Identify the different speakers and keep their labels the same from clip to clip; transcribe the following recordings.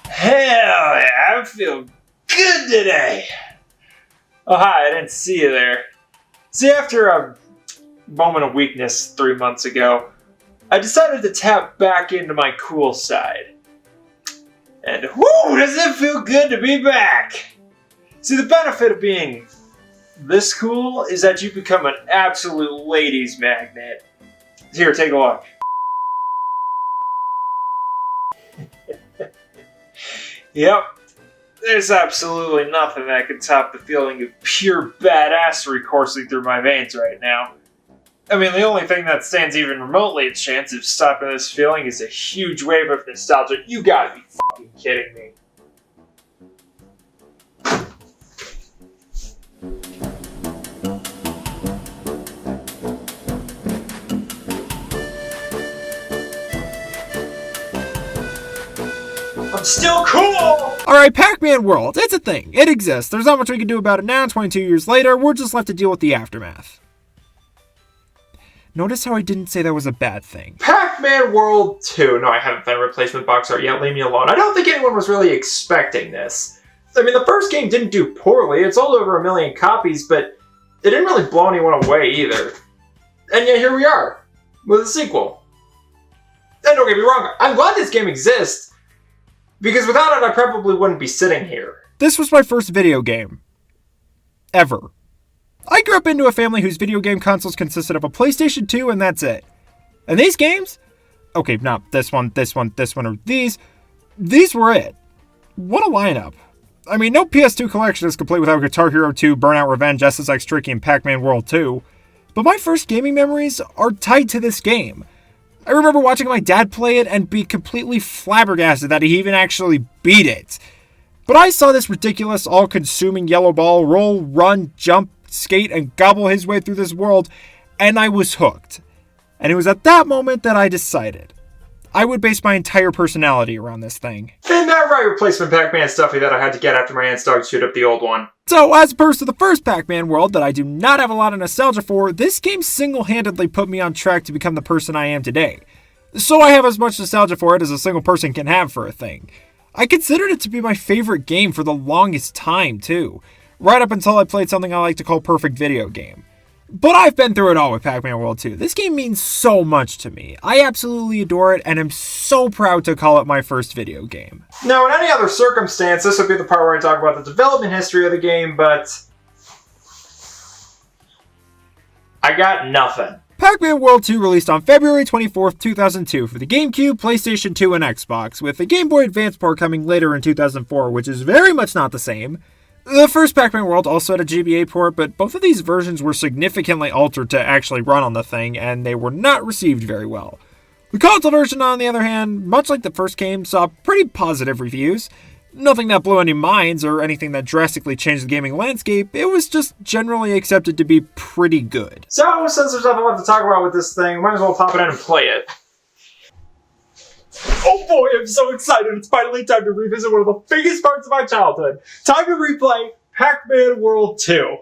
Speaker 1: Hell yeah, I feel good today. Oh hi, I didn't see you there. See, after a moment of weakness 3 months ago, I decided to tap back into my cool side. And whoo, does it feel good to be back! See, the benefit of being this cool is that you become an absolute ladies magnet. Here, take a look. Yep, there's absolutely nothing that can top the feeling of pure badassery coursing through my veins right now. I mean, the only thing that stands even remotely a chance of stopping this feeling is a huge wave of nostalgia. You gotta be fucking kidding me. I'm still cool!
Speaker 2: Alright, Pac-Man World, it's a thing. It exists. There's not much we can do about it now, 22 years later. We're just left to deal with the aftermath. Notice how I didn't say that was a bad thing.
Speaker 1: Pac-Man World 2. No, I haven't found a replacement box art yet. Leave me alone. I don't think anyone was really expecting this. I mean, the first game didn't do poorly. It sold over 1 million copies, but it didn't really blow anyone away either. And yet here we are, with a sequel. And don't get me wrong, I'm glad this game exists, because without it, I probably wouldn't be sitting here.
Speaker 2: This was my first video game. Ever. I grew up into a family whose video game consoles consisted of a PlayStation 2 and that's it. And these games? Okay, not this one, or these. These were it. What a lineup. I mean, no PS2 collection is complete without Guitar Hero 2, Burnout Revenge, SSX Tricky, and Pac-Man World 2. But my first gaming memories are tied to this game. I remember watching my dad play it and be completely flabbergasted that he even actually beat it. But I saw this ridiculous, all-consuming yellow ball roll, run, jump, skate, and gobble his way through this world, and I was hooked. And it was at that moment that I decided I would base my entire personality around this thing.
Speaker 1: And that right replacement Pac-Man stuffy that I had to get after my aunt's dog chewed up the old one.
Speaker 2: So, as opposed to the first Pac-Man World that I do not have a lot of nostalgia for, this game single-handedly put me on track to become the person I am today. So I have as much nostalgia for it as a single person can have for a thing. I considered it to be my favorite game for the longest time, too. Right up until I played something I like to call perfect video game. But I've been through it all with Pac-Man World 2. This game means so much to me. I absolutely adore it, and I'm so proud to call it my first video game.
Speaker 1: Now, in any other circumstance, this would be the part where I talk about the development history of the game, but I got nothing.
Speaker 2: Pac-Man World 2 released on February 24th, 2002 for the GameCube, PlayStation 2, and Xbox, with the Game Boy Advance port coming later in 2004, which is very much not the same. The first Pac-Man World also had a GBA port, but both of these versions were significantly altered to actually run on the thing, and they were not received very well. The console version, on the other hand, much like the first game, saw pretty positive reviews. Nothing that blew any minds or anything that drastically changed the gaming landscape. It was just generally accepted to be pretty good.
Speaker 1: So, since there's nothing left to talk about with this thing, might as well pop it in and play it. Oh boy, I'm so excited. It's finally time to revisit one of the biggest parts of my childhood. Time to replay Pac-Man World 2.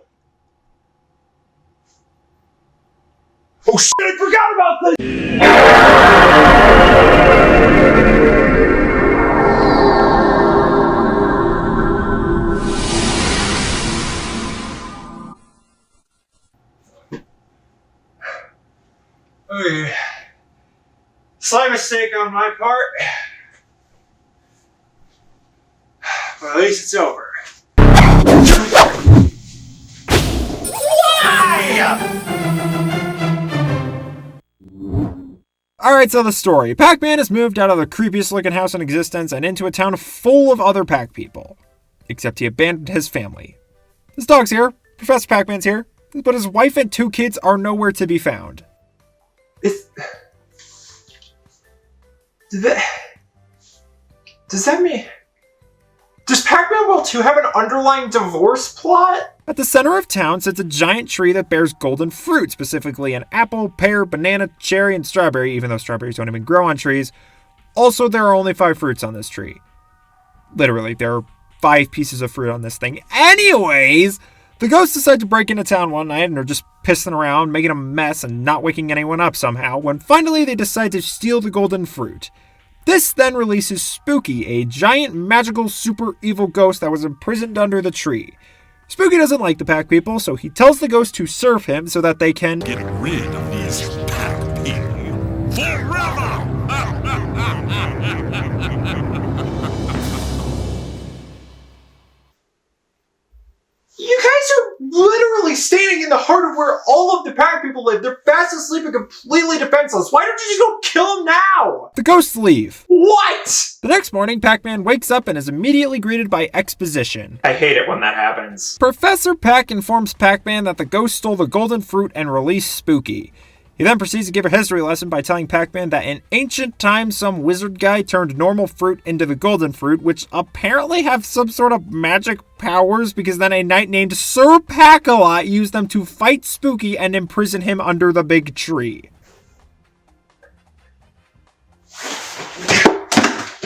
Speaker 1: Oh shit, I forgot about this! Okay. Slight mistake on my part, but at least it's over.
Speaker 2: Alright, so the story. Pac-Man has moved out of the creepiest looking house in existence and into a town full of other Pac people. Except he abandoned his family. His dog's here, Professor Pac-Man's here, but his wife and 2 kids are nowhere to be found.
Speaker 1: Does that mean... Does Pac-Man World 2 have an underlying divorce plot?
Speaker 2: At the center of town sits a giant tree that bears golden fruit, specifically an apple, pear, banana, cherry, and strawberry, even though strawberries don't even grow on trees. Also, there are only 5 fruits on this tree. Literally, there are 5 pieces of fruit on this thing. Anyways, The ghosts decide to break into town one night and are just pissing around, making a mess and not waking anyone up somehow, when finally they decide to steal the golden fruit. This then releases Spooky, a giant magical super evil ghost that was imprisoned under the tree. Spooky doesn't like the Pac people, so he tells the ghost to serve him so that they can
Speaker 3: get rid of these Pac people forever!
Speaker 1: You guys are literally standing in the heart of where all of the Pac people live. They're fast asleep and completely defenseless. Why don't you just go kill them now?
Speaker 2: The ghosts leave.
Speaker 1: What?
Speaker 2: The next morning, Pac-Man wakes up and is immediately greeted by exposition.
Speaker 1: I hate it when that happens.
Speaker 2: Professor Pac informs Pac-Man that the ghost stole the golden fruit and released Spooky. He then proceeds to give a history lesson by telling Pac-Man that in ancient times some wizard guy turned normal fruit into the golden fruit, which apparently have some sort of magic powers because then a knight named Sir Pac-Dot used them to fight Spooky and imprison him under the big tree.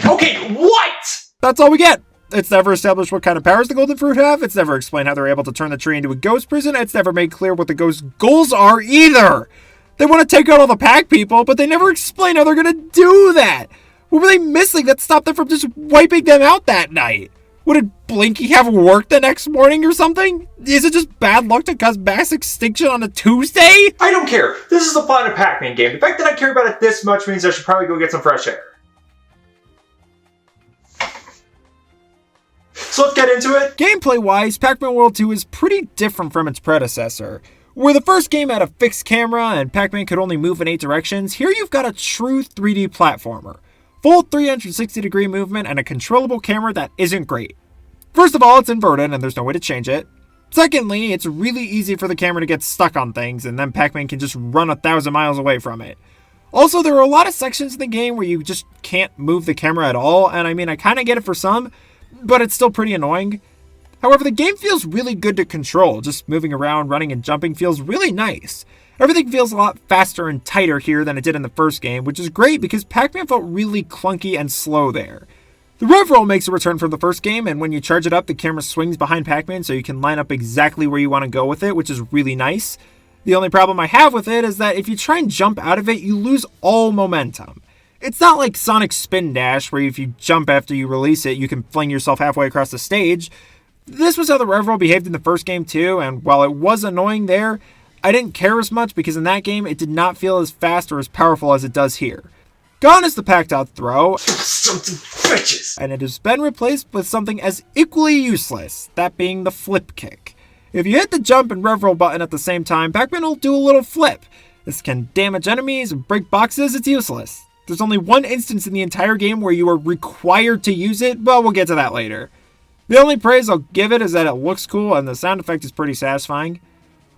Speaker 1: Okay, what?
Speaker 2: That's all we get. It's never established what kind of powers the golden fruit have. It's never explained how they're able to turn the tree into a ghost prison. It's never made clear what the ghost's goals are either. They want to take out all the Pac people, but they never explain how they're going to do that. What were they missing that stopped them from just wiping them out that night? What, did Blinky have work the next morning or something? Is it just bad luck to cause mass extinction on a Tuesday?
Speaker 1: I don't care. This is the Planet Pac-Man game. The fact that I care about it this much means I should probably go get some fresh air. So let's get into it.
Speaker 2: Gameplay-wise, Pac-Man World 2 is pretty different from its predecessor. Where the first game had a fixed camera and Pac-Man could only move in 8 directions, here you've got a true 3D platformer. Full 360-degree movement and a controllable camera that isn't great. First of all, it's inverted and there's no way to change it. Secondly, it's really easy for the camera to get stuck on things and then Pac-Man can just run 1,000 miles away from it. Also, there are a lot of sections in the game where you just can't move the camera at all, and I mean, I kind of get it for some, but it's still pretty annoying. However, the game feels really good to control. Just moving around, running, and jumping feels really nice. Everything feels a lot faster and tighter here than it did in the first game, which is great because Pac-Man felt really clunky and slow there. The rev roll makes a return from the first game, and when you charge it up, the camera swings behind Pac-Man so you can line up exactly where you want to go with it, which is really nice. The only problem I have with it is that if you try and jump out of it, you lose all momentum. It's not like Sonic Spin Dash, where if you jump after you release it, you can fling yourself halfway across the stage. This was how the rev roll behaved in the first game too, and while it was annoying there, I didn't care as much because in that game it did not feel as fast or as powerful as it does here. Gone is the Pac-Dot throw,
Speaker 1: Something bitches.
Speaker 2: and it has been replaced with something as equally useless, that being the flip kick. If you hit the jump and rev roll button at the same time, Pac-Man will do a little flip. This can damage enemies and break boxes. It's useless. There's only one instance in the entire game where you are required to use it, but we'll get to that later. The only praise I'll give it is that it looks cool and the sound effect is pretty satisfying.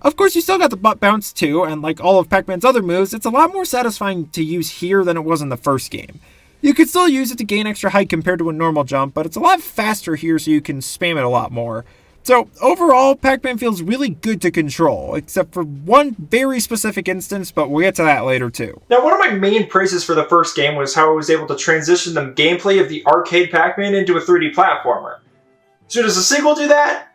Speaker 2: Of course, you still got the butt bounce too, and like all of Pac-Man's other moves, it's a lot more satisfying to use here than it was in the first game. You could still use it to gain extra height compared to a normal jump, but it's a lot faster here so you can spam it a lot more. So overall, Pac-Man feels really good to control, except for one very specific instance, but we'll get to that later too.
Speaker 1: Now, one of my main praises for the first game was how I was able to transition the gameplay of the arcade Pac-Man into a 3D platformer. So does the sequel do that?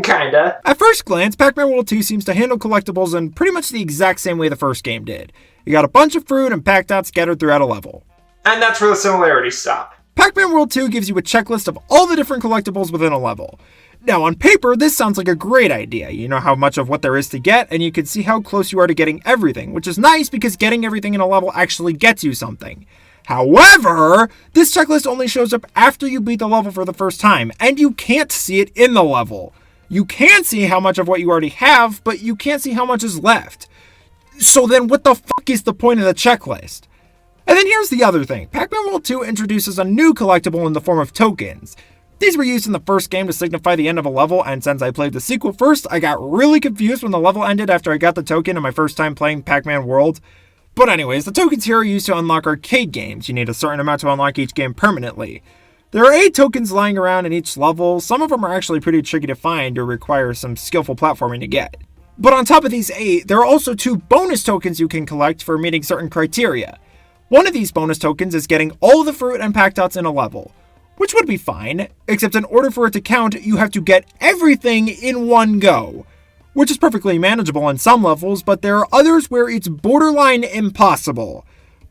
Speaker 1: Kinda.
Speaker 2: At first glance, Pac-Man World 2 seems to handle collectibles in pretty much the exact same way the first game did. You got a bunch of fruit and Pac-Dots scattered throughout a level.
Speaker 1: And that's where the similarities stop.
Speaker 2: Pac-Man World 2 gives you a checklist of all the different collectibles within a level. Now, on paper, this sounds like a great idea. You know how much of what there is to get, and you can see how close you are to getting everything, which is nice because getting everything in a level actually gets you something. However, this checklist only shows up after you beat the level for the first time, and you can't see it in the level. You can see how much of what you already have, but you can't see how much is left. So then what the fuck is the point of the checklist? And then here's the other thing. Pac-Man World 2 introduces a new collectible in the form of tokens. These were used in the first game to signify the end of a level, and since I played the sequel first, I got really confused when the level ended after I got the token in my first time playing Pac-Man World. But anyways, the tokens here are used to unlock arcade games. You need a certain amount to unlock each game permanently. There are 8 tokens lying around in each level. Some of them are actually pretty tricky to find or require some skillful platforming to get. But on top of these 8, there are also 2 bonus tokens you can collect for meeting certain criteria. One of these bonus tokens is getting all the fruit and Pac-Dots in a level. which would be fine, except in order for it to count, you have to get everything in one go, which is perfectly manageable on some levels, but there are others where it's borderline impossible.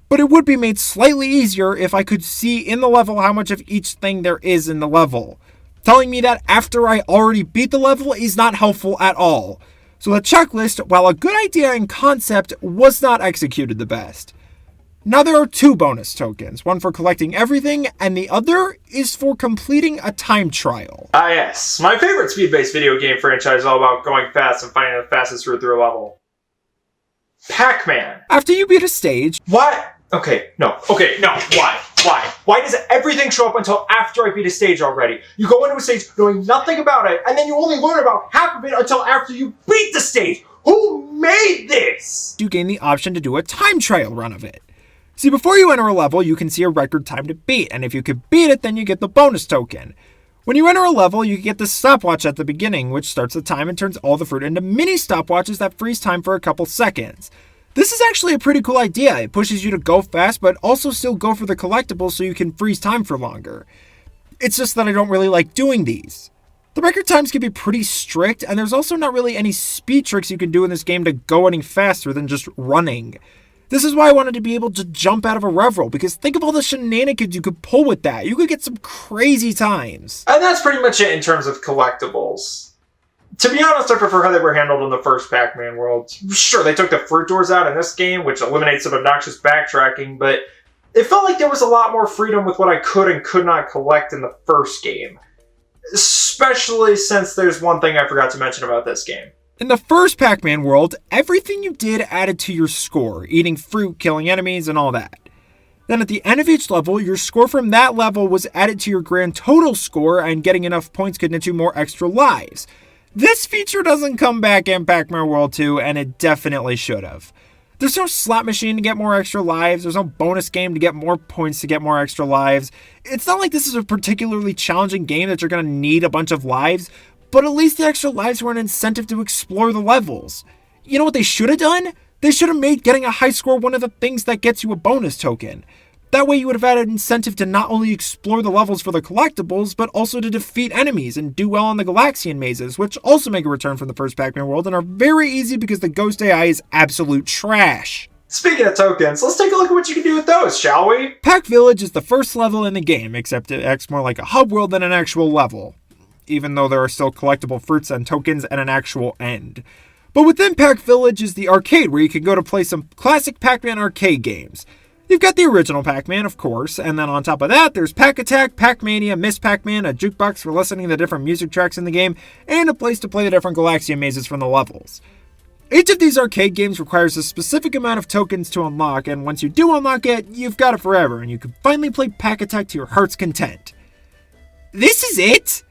Speaker 2: But it would be made slightly easier if I could see in the level how much of each thing there is in the level. Telling me that after I already beat the level is not helpful at all. So the checklist, while a good idea in concept, was not executed the best. Now there are 2 bonus tokens, one for collecting everything, and the other is for completing a time trial.
Speaker 1: Ah yes, my favorite speed-based video game franchise is all about going fast and finding the fastest route through a level. Pac-Man.
Speaker 2: After you beat a stage...
Speaker 1: What? Okay, no, why? Why does everything show up until after I beat a stage already? You go into a stage knowing nothing about it, and then you only learn about half of it until after you beat the stage! Who made this?
Speaker 2: You gain the option to do a time trial run of it. See, before you enter a level, you can see a record time to beat, and if you could beat it, then you get the bonus token. When you enter a level, you get the stopwatch at the beginning, which starts the time and turns all the fruit into mini stopwatches that freeze time for a couple seconds. This is actually a pretty cool idea. It pushes you to go fast, but also still go for the collectibles so you can freeze time for longer. It's just that I don't really like doing these. The record times can be pretty strict, and there's also not really any speed tricks you can do in this game to go any faster than just running. This is why I wanted to be able to jump out of a rev-roll, because think of all the shenanigans you could pull with that. You could get some crazy times.
Speaker 1: And that's pretty much it in terms of collectibles. To be honest, I prefer how they were handled in the first Pac-Man world. Sure, they took the fruit doors out in this game, which eliminates some obnoxious backtracking, but it felt like there was a lot more freedom with what I could and could not collect in the first game. Especially since there's one thing I forgot to mention about this game.
Speaker 2: In the first Pac-Man world, everything you did added to your score, eating fruit, killing enemies, and all that. Then at the end of each level, your score from that level was added to your grand total score, and getting enough points could net you more extra lives. This feature doesn't come back in Pac-Man World 2, and it definitely should have. There's no slot machine to get more extra lives, there's no bonus game to get more points to get more extra lives. It's not like this is a particularly challenging game that you're going to need a bunch of lives, but at least the extra lives were an incentive to explore the levels. You know what they should have done? They should have made getting a high score one of the things that gets you a bonus token. That way you would have had an incentive to not only explore the levels for the collectibles, but also to defeat enemies and do well on the Galaxian mazes, which also make a return from the first Pac-Man world and are very easy because the Ghost AI is absolute trash.
Speaker 1: Speaking of tokens, let's take a look at what you can do with those, shall we?
Speaker 2: Pac Village is the first level in the game, except it acts more like a hub world than an actual level, even though there are still collectible fruits and tokens and an actual end. But within Pac Village is the arcade, where you can go to play some classic Pac-Man arcade games. You've got the original Pac-Man, of course, and then on top of that, there's Pac-Attack, Pac-Mania, Miss Pac-Man, a jukebox for listening to the different music tracks in the game, and a place to play the different Galaxian mazes from the levels. Each of these arcade games requires a specific amount of tokens to unlock, and once you do unlock it, you've got it forever, and you can finally play Pac-Attack to your heart's content. This is it?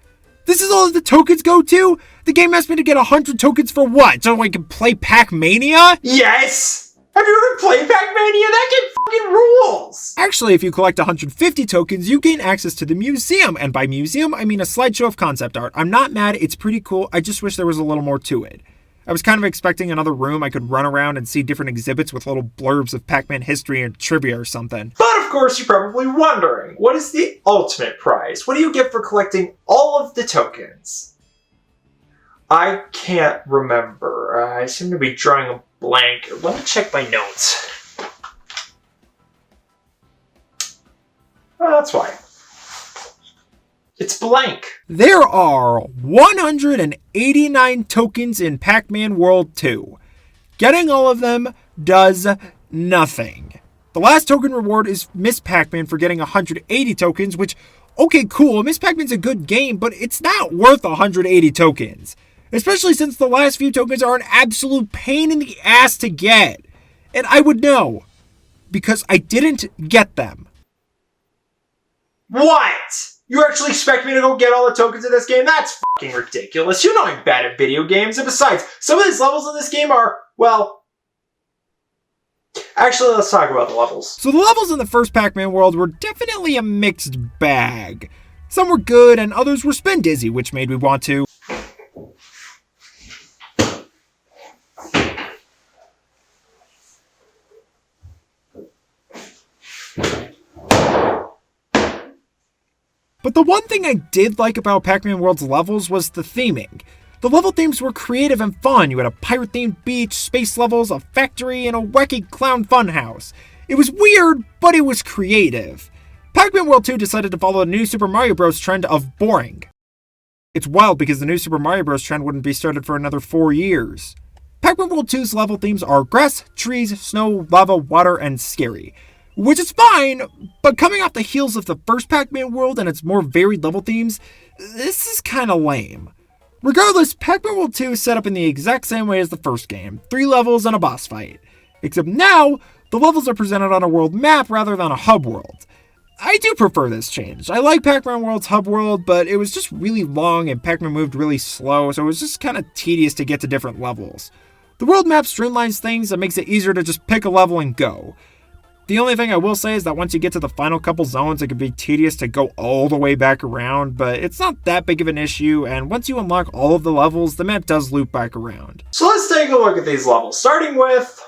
Speaker 2: This is all that the tokens go to? The game asked me to get 100 tokens for what? So I can play Pac-Mania?
Speaker 1: Yes! Have you ever played Pac-Mania? That game fucking rules!
Speaker 2: Actually, if you collect 150 tokens, you gain access to the museum. And by museum, I mean a slideshow of concept art. I'm not mad, it's pretty cool. I just wish there was a little more to it. I was kind of expecting another room I could run around and see different exhibits with little blurbs of Pac-Man history and trivia or something.
Speaker 1: But of course, you're probably wondering, what is the ultimate prize? What do you get for collecting all of the tokens? I can't remember. I seem to be drawing a blank. Let me check my notes. Oh, that's why. It's blank.
Speaker 2: There are 189 tokens in Pac-Man World 2. Getting all of them does nothing. The last token reward is Miss Pac-Man for getting 180 tokens, which, okay, cool, Miss Pac-Man's a good game, but it's not worth 180 tokens. Especially since the last few tokens are an absolute pain in the ass to get. And I would know, because I didn't get them.
Speaker 1: What? You actually expect me to go get all the tokens in this game? That's fucking ridiculous. You know I'm bad at video games, and besides, some of these levels in this game are, well... Actually, let's talk about the levels.
Speaker 2: So the levels in the first Pac-Man world were definitely a mixed bag. Some were good, and others were spin dizzy, which made me want to... But the one thing I did like about Pac-Man World's levels was the theming. The level themes were creative and fun. You had a pirate-themed beach, space levels, a factory, and a wacky clown funhouse. It was weird, but it was creative. Pac-Man World 2 decided to follow the new Super Mario Bros. Trend of boring. It's wild because the new Super Mario Bros. Trend wouldn't be started for another 4 years. Pac-Man World 2's level themes are grass, trees, snow, lava, water, and scary. Which is fine, but coming off the heels of the first Pac-Man World and its more varied level themes, this is kinda lame. Regardless, Pac-Man World 2 is set up in the exact same way as the first game, 3 levels and a boss fight. Except now, the levels are presented on a world map rather than a hub world. I do prefer this change. I like Pac-Man World's hub world, but it was just really long and Pac-Man moved really slow, so it was just kinda tedious to get to different levels. The world map streamlines things and makes it easier to just pick a level and go. The only thing I will say is that once you get to the final couple zones, it can be tedious to go all the way back around, but it's not that big of an issue, and once you unlock all of the levels, the map does loop back around.
Speaker 1: So let's take a look at these levels, starting with...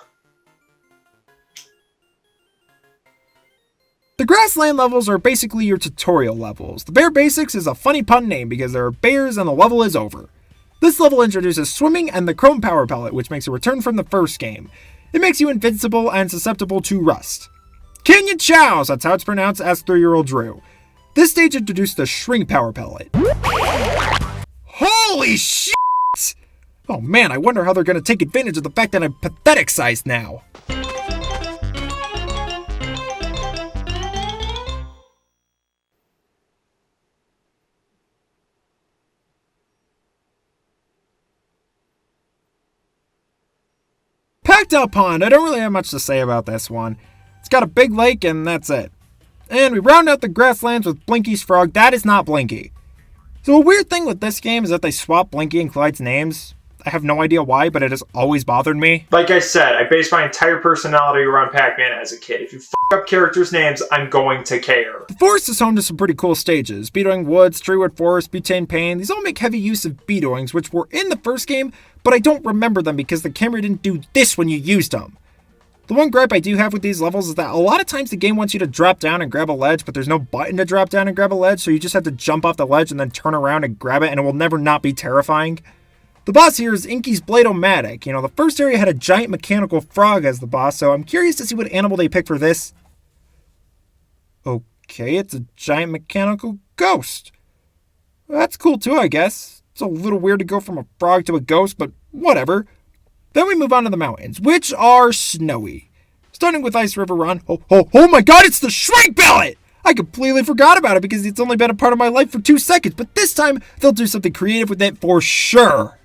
Speaker 2: The grassland levels are basically your tutorial levels. The Bear Basics is a funny pun name because there are bears and the level is over. This level introduces swimming and the Chrome Power Pellet, which makes a return from the first game. It makes you invincible and susceptible to rust. Canyon Chows, that's how it's pronounced, asked 3-year-old Drew. This stage introduced the Shrink Power Pellet. Holy shit! Oh man, I wonder how they're gonna take advantage of the fact that I'm pathetic sized now. Pac-Dot Pond, I don't really have much to say about this one. It's got a big lake and that's it. And we round out the grasslands with Blinky's frog. That is not Blinky. So a weird thing with this game is that they swap Blinky and Clyde's names. I have no idea why, but it has always bothered me.
Speaker 1: Like I said, I based my entire personality around Pac-Man as a kid. If you f*** up characters' names, I'm going to care.
Speaker 2: The forest is home to some pretty cool stages. Bedoing Woods, Treewood Forest, Butane Pane. These all make heavy use of bedoings, which were in the first game, but I don't remember them because the camera didn't do this when you used them. The one gripe I do have with these levels is that a lot of times the game wants you to drop down and grab a ledge, but there's no button to drop down and grab a ledge, so you just have to jump off the ledge and then turn around and grab it, and it will never not be terrifying. The boss here is Inky's Blade-O-Matic. You know, the first area had a giant mechanical frog as the boss, so I'm curious to see what animal they pick for this. Okay, it's a giant mechanical ghost. Well, that's cool too, I guess. It's a little weird to go from a frog to a ghost, but whatever. Then we move on to the mountains, which are snowy. Starting with Ice River Run. Oh my god, it's the Shrink Pellet! I completely forgot about it because it's only been a part of my life for 2 seconds, but this time they'll do something creative with it for sure.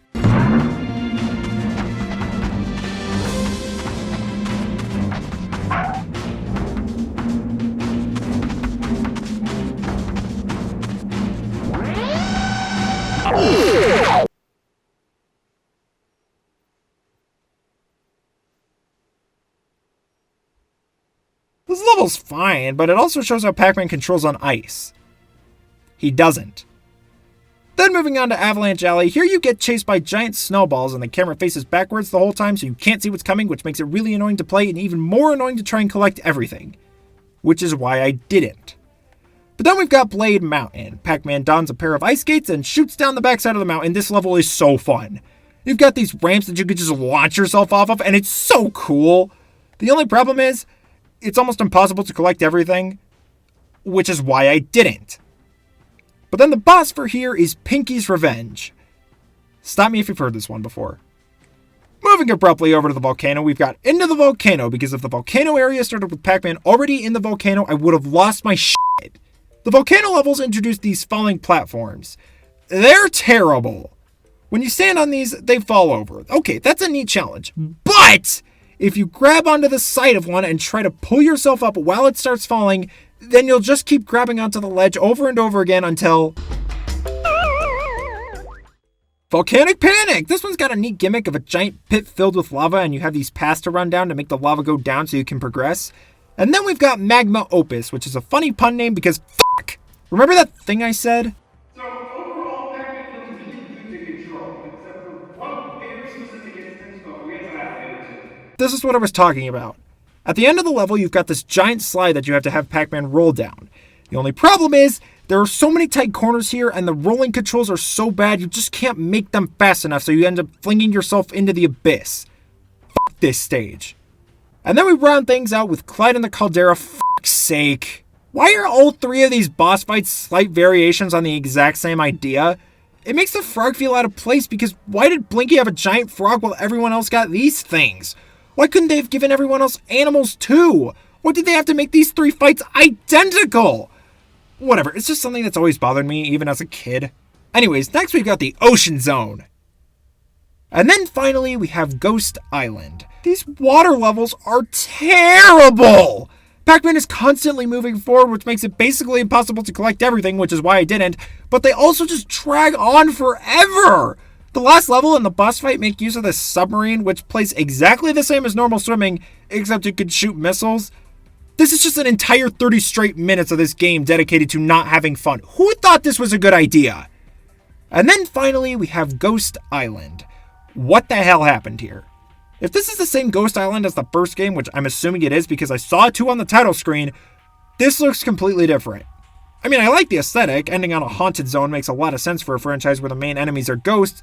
Speaker 2: This level's fine, but it also shows how Pac-Man controls on ice. He doesn't. Then moving on to Avalanche Alley, here you get chased by giant snowballs and the camera faces backwards the whole time so you can't see what's coming, which makes it really annoying to play and even more annoying to try and collect everything. Which is why I didn't. But then we've got Blade Mountain. Pac-Man dons a pair of ice skates and shoots down the backside of the mountain. This level is so fun. You've got these ramps that you could just launch yourself off of, and it's so cool. The only problem is, it's almost impossible to collect everything, which is why I didn't. But then the boss for here is Pinky's Revenge. Stop me if you've heard this one before. Moving abruptly over to the volcano, we've got Into the Volcano, because if the volcano area started with Pac-Man already in the volcano, I would have lost my shit. The volcano levels introduce these falling platforms. They're terrible. When you stand on these, they fall over. Okay, that's a neat challenge. But if you grab onto the side of one and try to pull yourself up while it starts falling, then you'll just keep grabbing onto the ledge over and over again until... Volcanic Panic! This one's got a neat gimmick of a giant pit filled with lava, and you have these paths to run down to make the lava go down so you can progress. And then we've got Magma Oupus, which is a funny pun name because fuck! Remember that thing I said?
Speaker 4: So, overall, Pac-Man feels really good to control, except for one very specific instance, but we'll get to that later too.
Speaker 2: This is what I was talking about. At the end of the level, you've got this giant slide that you have to have Pac-Man roll down. The only problem is, there are so many tight corners here and the rolling controls are so bad you just can't make them fast enough, so you end up flinging yourself into the abyss. F this stage. And then we round things out with Clyde and the Caldera. Fuck's sake. Why are all three of these boss fights slight variations on the exact same idea? It makes the frog feel out of place because why did Blinky have a giant frog while everyone else got these things? Why couldn't they have given everyone else animals too? Why did they have to make these three fights identical? Whatever, it's just something that's always bothered me, even as a kid. Anyways, next we've got the Ocean Zone. And then finally, we have Ghost Island. These water levels are terrible! Pac-Man is constantly moving forward, which makes it basically impossible to collect everything, which is why I didn't, but they also just drag on forever! The last level and the boss fight make use of this submarine, which plays exactly the same as normal swimming, except it could shoot missiles. This is just an entire 30 straight minutes of this game dedicated to not having fun. Who thought this was a good idea? And then finally, we have Ghost Island. What the hell happened here? If this is the same Ghost Island as the first game, which I'm assuming it is because I saw it too on the title screen, this looks completely different. I mean, I like the aesthetic. Ending on a haunted zone makes a lot of sense for a franchise where the main enemies are ghosts.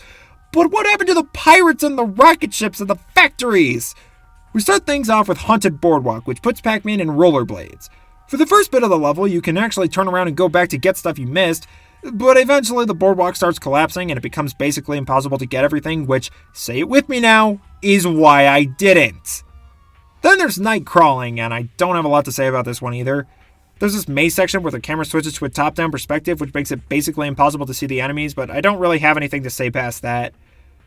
Speaker 2: But what happened to the pirates and the rocket ships and the factories? We start things off with Haunted Boardwalk, which puts Pac-Man in rollerblades. For the first bit of the level, you can actually turn around and go back to get stuff you missed, but eventually the boardwalk starts collapsing and it becomes basically impossible to get everything, which, say it with me now, is why I didn't. Then there's Night Crawling, and I don't have a lot to say about this one either. There's this maze section where the camera switches to a top-down perspective, which makes it basically impossible to see the enemies, but I don't really have anything to say past that.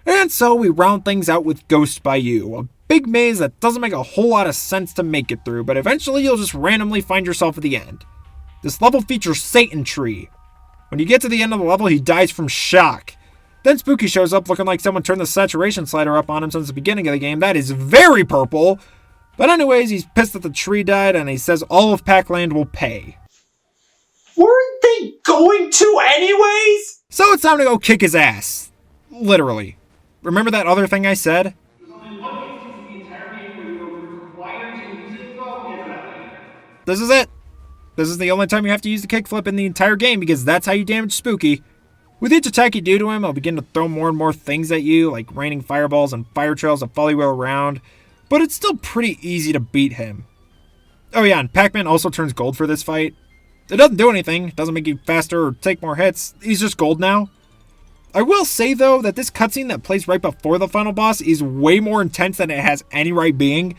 Speaker 2: And so we round things out with Ghost Bayou, a big maze that doesn't make a whole lot of sense to make it through, but eventually you'll just randomly find yourself at the end. This level features Satan Tree. When you get to the end of the level, he dies from shock. Then Spooky shows up looking like someone turned the saturation slider up on him since the beginning of the game. That is very purple. But anyways, he's pissed that the tree died and he says all of Pac-Land will pay.
Speaker 1: Weren't they going to anyways?
Speaker 2: So it's time to go kick his ass. Literally. Remember that other thing I said?
Speaker 4: There's only one instance in the entire game where you were required to use it, though, we'll get to that later.
Speaker 2: This is it. This is the only time you have to use the kickflip in the entire game because that's how you damage Spooky. With each attack you do to him, he'll begin to throw more and more things at you, like raining fireballs and fire trails that follow you around, but it's still pretty easy to beat him. Oh yeah, and Pac-Man also turns gold for this fight. It doesn't do anything, it doesn't make you faster or take more hits, he's just gold now. I will say though that this cutscene that plays right before the final boss is way more intense than it has any right being.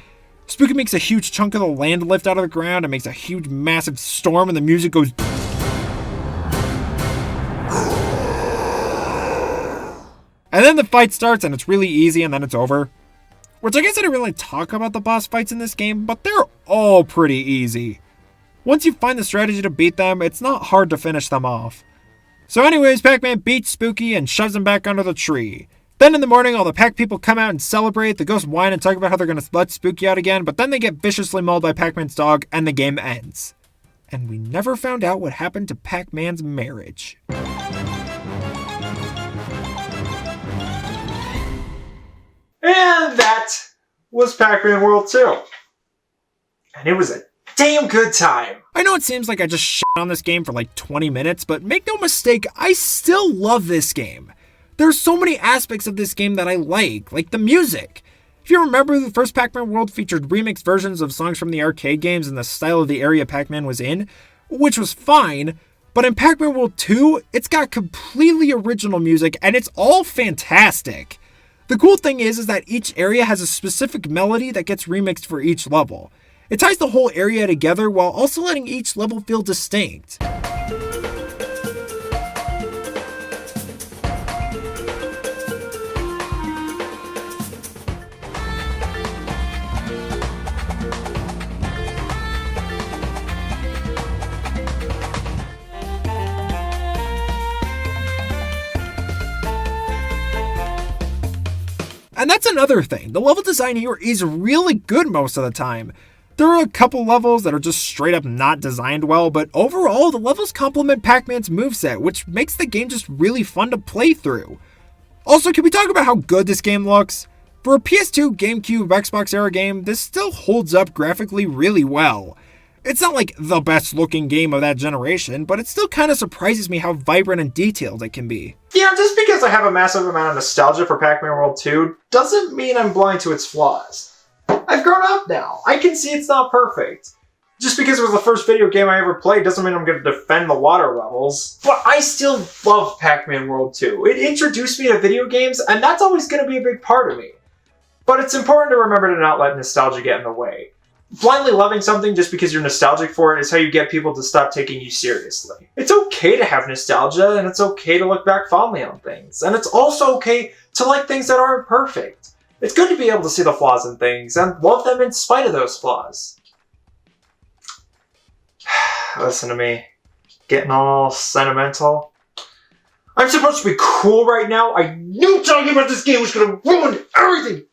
Speaker 2: Spooky makes a huge chunk of the land lift out of the ground and makes a huge massive storm and the music goes... And then the fight starts and it's really easy and then it's over. Which I guess I didn't really talk about the boss fights in this game, but they're all pretty easy. Once you find the strategy to beat them, it's not hard to finish them off. So anyways, Pac-Man beats Spooky and shoves him back under the tree. Then in the morning, all the Pac people come out and celebrate. The ghosts whine and talk about how they're going to let Spooky out again, but then they get viciously mauled by Pac-Man's dog and the game ends. And we never found out what happened to Pac-Man's marriage.
Speaker 1: And that was Pac-Man World 2. And it was a damn good time.
Speaker 2: I know it seems like I just shit on this game for like 20 minutes, but make no mistake, I still love this game. There's so many aspects of this game that I like the music. If you remember, the first Pac-Man World featured remixed versions of songs from the arcade games in the style of the area Pac-Man was in, which was fine, but in Pac-Man World 2, it's got completely original music and it's all fantastic. The cool thing is that each area has a specific melody that gets remixed for each level. It ties the whole area together while also letting each level feel distinct. And that's another thing, the level design here is really good most of the time. There are a couple levels that are just straight up not designed well, but overall the levels complement Pac-Man's moveset, which makes the game just really fun to play through. Also, can we talk about how good this game looks? For a PS2, GameCube, Xbox era game, this still holds up graphically really well. It's not like the best looking game of that generation, but it still kind of surprises me how vibrant and detailed it can be.
Speaker 1: Yeah, just because I have a massive amount of nostalgia for Pac-Man World 2 doesn't mean I'm blind to its flaws. I've grown up now. I can see it's not perfect. Just because it was the first video game I ever played doesn't mean I'm going to defend the water levels. But I still love Pac-Man World 2. It introduced me to video games, and that's always going to be a big part of me. But it's important to remember to not let nostalgia get in the way. Blindly loving something just because you're nostalgic for it is how you get people to stop taking you seriously. It's okay to have nostalgia, and it's okay to look back fondly on things. And it's also okay to like things that aren't perfect. It's good to be able to see the flaws in things, and love them in spite of those flaws. Listen to me. Getting all sentimental. I'm supposed to be cool right now? I knew talking about this game was gonna ruin everything!